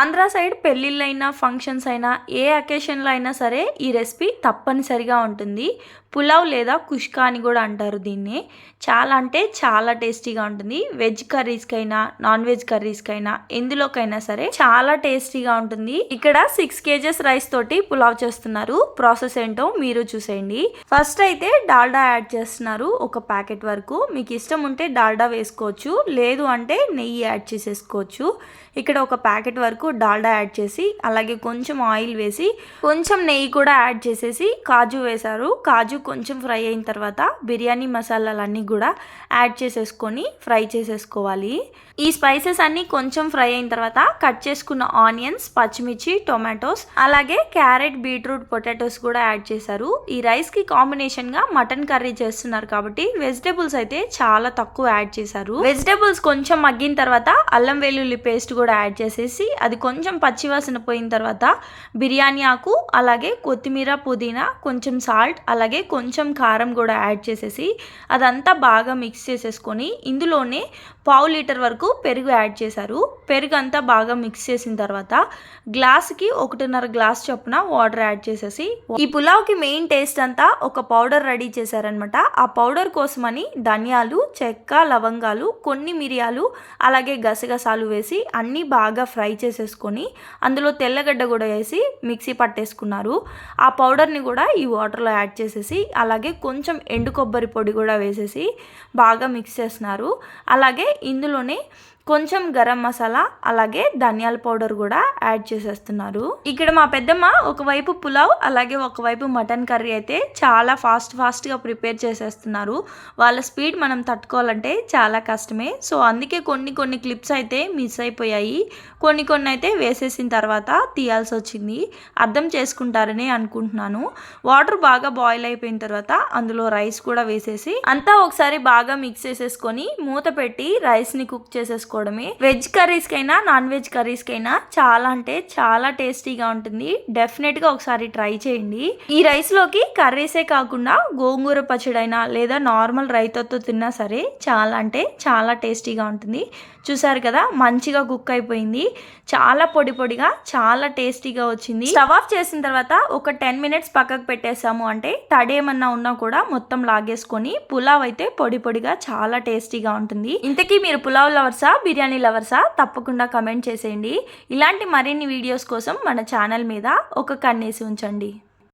Andhra side పెళ్ళిళ్ళైనా functions అయినా ఏ అకేషన్లో అయినా సరే ఈ రెసిపీ తప్పనిసరిగా ఉంటుంది. పులావ్ లేదా కుష్కా అని కూడా అంటారు దీన్ని. చాలా అంటే చాలా టేస్టీగా ఉంటుంది. వెజ్ కర్రీస్కైనా నాన్ వెజ్ కర్రీస్కైనా ఎందులోకైనా సరే చాలా టేస్టీగా ఉంటుంది. ఇక్కడ 6 kgs రైస్ తోటి పులావ్ చేస్తున్నారు. ప్రాసెస్ ఏంటో మీరు చూసేయండి. ఫస్ట్ అయితే డాల్డా యాడ్ చేస్తున్నారు ఒక ప్యాకెట్ వరకు. మీకు ఇష్టం ఉంటే డాల్డా వేసుకోవచ్చు, లేదు అంటే నెయ్యి యాడ్ చేసేసుకోవచ్చు. ఇక్కడ ఒక ప్యాకెట్ వరకు డాల్డా యాడ్ చేసి అలాగే కొంచెం ఆయిల్ వేసి కొంచెం నెయ్యి కూడా యాడ్ చేసేసి కాజు వేశారు. కాజు కొంచెం ఫ్రై అయిన తర్వాత బిర్యానీ మసాలాలన్నీ కూడా యాడ్ చేసేసుకొని ఫ్రై చేసేసుకోవాలి. ఈ స్పైసెస్ అన్నీ కొంచెం ఫ్రై అయిన తర్వాత కట్ చేసుకున్న ఆనియన్స్, పచ్చిమిర్చి, టొమాటోస్ అలాగే క్యారెట్, బీట్రూట్, పొటాటోస్ కూడా యాడ్ చేశారు. ఈ రైస్కి కాంబినేషన్గా మటన్ కర్రీ చేస్తున్నారు కాబట్టి వెజిటేబుల్స్ అయితే చాలా తక్కువ యాడ్ చేశారు. వెజిటేబుల్స్ కొంచెం మగ్గిన తర్వాత అల్లం వెల్లుల్లి పేస్ట్ కూడా యాడ్ చేసేసి అది కొంచెం పచ్చివాసన పోయిన తర్వాత బిర్యానీ ఆకు అలాగే కొత్తిమీర, పుదీనా, కొంచెం సాల్ట్ అలాగే కొంచెం కారం కూడా యాడ్ చేసేసి అదంతా బాగా మిక్స్ చేసేసుకొని ఇందులోనే 1/2 లీటర్ వరకు పెరుగు యాడ్ చేశారు. పెరుగు అంతా బాగా మిక్స్ చేసిన తర్వాత గ్లాస్కి 1.5 గ్లాస్ చొప్పున వాటర్ యాడ్ చేసేసి ఈ పులావ్కి మెయిన్ టేస్ట్ అంతా ఒక పౌడర్ రెడీ చేశారనమాట. ఆ పౌడర్ కోసమని ధనియాలు, చెక్క, లవంగాలు, కొన్ని మిరియాలు అలాగే గసగసాలు వేసి అన్నీ బాగా ఫ్రై చేసేసుకొని అందులో తెల్లగడ్డ కూడా వేసి మిక్సీ పట్టేసుకున్నారు. ఆ పౌడర్ని కూడా ఈ వాటర్లో యాడ్ చేసేసి అలాగే కొంచెం ఎండు కొబ్బరి పొడి కూడా వేసేసి బాగా మిక్స్ చేస్తున్నారు. అలాగే ఇందులోనే కొంచెం గరం మసాలా అలాగే ధనియాల పౌడర్ కూడా యాడ్ చేసేస్తున్నారు. ఇక్కడ మా పెద్దమ్మ ఒకవైపు పులావ్ అలాగే ఒకవైపు మటన్ కర్రీ అయితే చాలా ఫాస్ట్గా ప్రిపేర్ చేసేస్తున్నారు. వాళ్ళ స్పీడ్ మనం తట్టుకోవాలంటే చాలా కష్టమే. సో అందుకే కొన్ని క్లిప్స్ అయితే మిస్ అయిపోయాయి. కొన్ని అయితే వేసేసిన తర్వాత తీయాల్సి వచ్చింది. అర్థం చేసుకుంటారని అనుకుంటున్నాను. వాటర్ బాగా బాయిల్ అయిపోయిన తర్వాత అందులో రైస్ కూడా వేసేసి అంతా ఒకసారి బాగా మిక్స్ చేసేసుకొని మూత పెట్టి రైస్ని కుక్ చేసేసుకోవడమే. వెజ్ కర్రీస్కైనా నాన్ వెజ్ కర్రీస్కైనా చాలా అంటే చాలా టేస్టీగా ఉంటుంది. డెఫినెట్గా ఒకసారి ట్రై చేయండి. ఈ రైస్లోకి కర్రీసే కాకుండా గోంగూర పచ్చడైనా లేదా నార్మల్ రైతాతో తిన్నా సరే చాలా అంటే చాలా టేస్టీగా ఉంటుంది. చూసారు కదా, మంచిగా కుక్ అయిపోయింది. చాలా పొడిగా చాలా టేస్టీగా వచ్చింది. స్టవ్ ఆఫ్ చేసిన తర్వాత ఒక 10 minutes పక్కకు పెట్టేసాము అంటే తడి ఏమన్నా ఉన్నా కూడా మొత్తం లాగేసుకొని పులావ్ అయితే పొడిగా చాలా టేస్టీగా ఉంటుంది. ఇంతకీ మీరు పులావ్ లవర్సా, బిర్యానీ లవర్సా? తప్పకుండా కమెంట్ చేసేయండి. ఇలాంటి మరిన్ని వీడియోస్ కోసం మన ఛానల్ మీద ఒక కన్నేసి ఉంచండి.